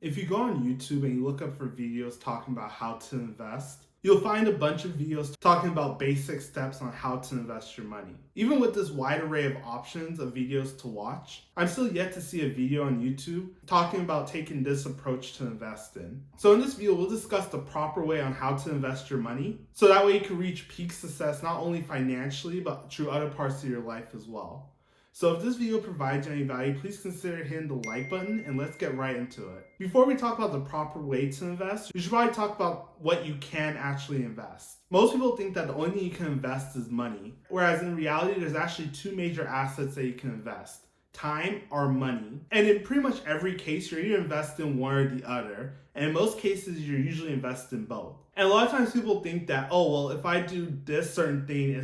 If you go on YouTube and you look up for videos talking about how to invest, you'll find a bunch of videos talking about basic steps on how to invest your money. Even with this wide array of options of videos to watch, I'm still yet to see a video on YouTube talking about taking this approach to invest in. So in this video, we'll discuss the proper way on how to invest your money, so that way you can reach peak success not only financially, but through other parts of your life as well. So if this video provides you any value, please consider hitting the like button and let's get right into it. Before we talk about the proper way to invest, we should probably talk about what you can actually invest. Most people think that the only thing you can invest is money, whereas in reality, there's actually two major assets that you can invest: time or money. And in pretty much every case, you're either investing one or the other. And in most cases, you're usually investing both. And a lot of times people think that, oh, well, if I do this certain thing,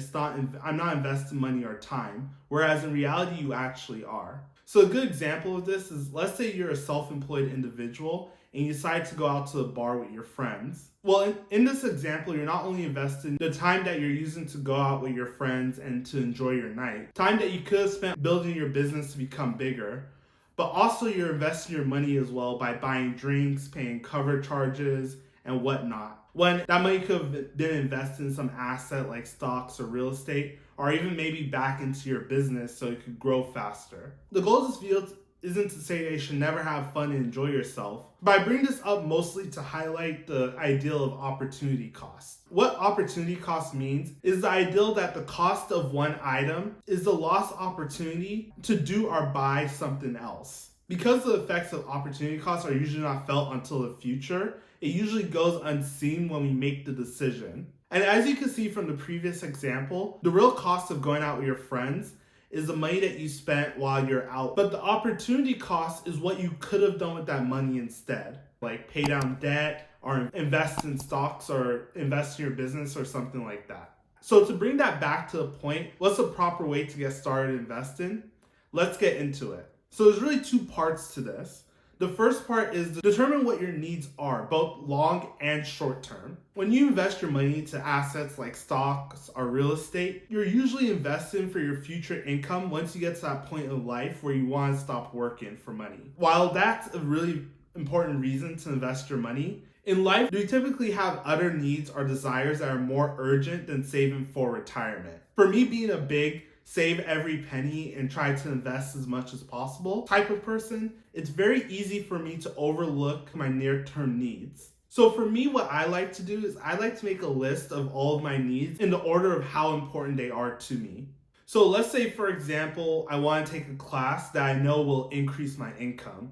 I'm not investing money or time. Whereas in reality, you actually are. So a good example of this is, let's say you're a self-employed individual and you decide to go out to a bar with your friends. Well, in this example, you're not only investing the time that you're using to go out with your friends and to enjoy your night, time that you could have spent building your business to become bigger, but also you're investing your money as well by buying drinks, paying cover charges, and whatnot, when that money could have been invested in some asset like stocks or real estate, or even maybe back into your business so it could grow faster. The goal of this video isn't to say that you should never have fun and enjoy yourself, but I bring this up mostly to highlight the ideal of opportunity cost. What opportunity cost means is the ideal that the cost of one item is the lost opportunity to do or buy something else. Because the effects of opportunity costs are usually not felt until the future, it usually goes unseen when we make the decision. And as you can see from the previous example, the real cost of going out with your friends is the money that you spent while you're out. But the opportunity cost is what you could have done with that money instead, like pay down debt or invest in stocks or invest in your business or something like that. So to bring that back to the point, what's the proper way to get started investing? Let's get into it. So there's really two parts to this. The first part is to determine what your needs are, both long and short term. When you invest your money into assets like stocks or real estate, you're usually investing for your future income once you get to that point in life where you want to stop working for money. While that's a really important reason to invest your money, in life, we typically have other needs or desires that are more urgent than saving for retirement. For me, being a big save every penny and try to invest as much as possible type of person, it's very easy for me to overlook my near-term needs. So for me, what I like to do is I like to make a list of all of my needs in the order of how important they are to me. So let's say, for example, I want to take a class that I know will increase my income,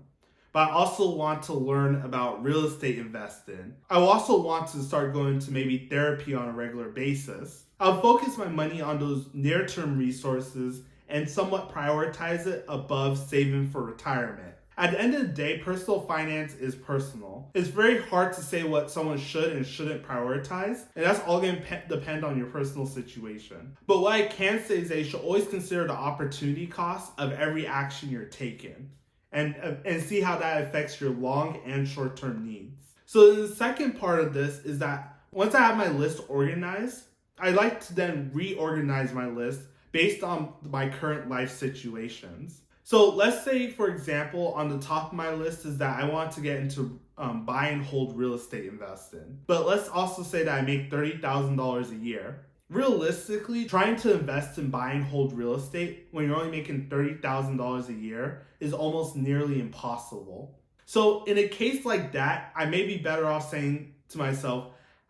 but I also want to learn about real estate investing. I also want to start going to maybe therapy on a regular basis. I'll focus my money on those near-term resources and somewhat prioritize it above saving for retirement. At the end of the day, personal finance is personal. It's very hard to say what someone should and shouldn't prioritize, and that's all going to depend on your personal situation. But what I can say is that you should always consider the opportunity cost of every action you're taking, and see how that affects your long and short-term needs. So the second part of this is that once I have my list organized, I like to then reorganize my list based on my current life situations. So let's say, for example, on the top of my list is that I want to get into buy and hold real estate investing. But let's also say that I make $30,000 a year. Realistically, trying to invest in buy and hold real estate when you're only making $30,000 a year is almost nearly impossible. So in a case like that, I may be better off saying to myself,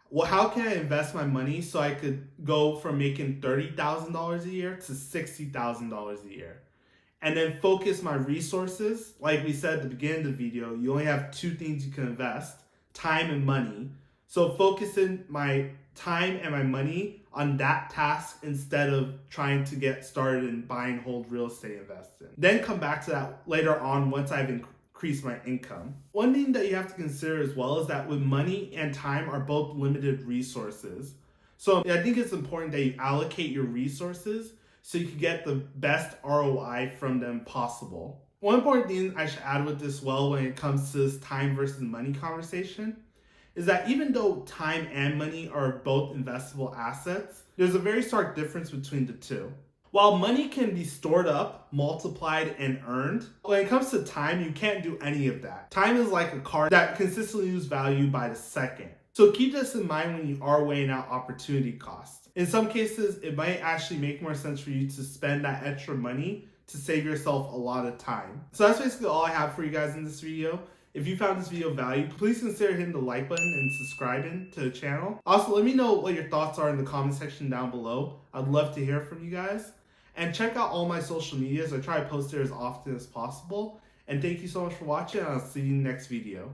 well, how can I invest my money so I could go from making $30,000 a year to $60,000 a year? And then focus my resources. Like we said at the beginning of the video, you only have two things you can invest: time and money. So focusing my time and my money on that task instead of trying to get started in buy and hold real estate investing. Then come back to that later on once I've increased my income. One thing that you have to consider as well is that with money and time are both limited resources. So I think it's important that you allocate your resources so you can get the best ROI from them possible. One important thing I should add with this when it comes to this time versus money conversation is that even though time and money are both investable assets, there's a very stark difference between the two. While money can be stored up, multiplied, and earned, when it comes to time, you can't do any of that. Time is like a card that consistently loses value by the second. So keep this in mind when you are weighing out opportunity costs. In some cases, it might actually make more sense for you to spend that extra money to save yourself a lot of time. So that's basically all I have for you guys in this video. If you found this video valuable, please consider hitting the like button and subscribing to the channel. Also, let me know what your thoughts are in the comment section down below. I'd love to hear from you guys. And check out all my social medias. I try to post there as often as possible. And thank you so much for watching, and I'll see you in the next video.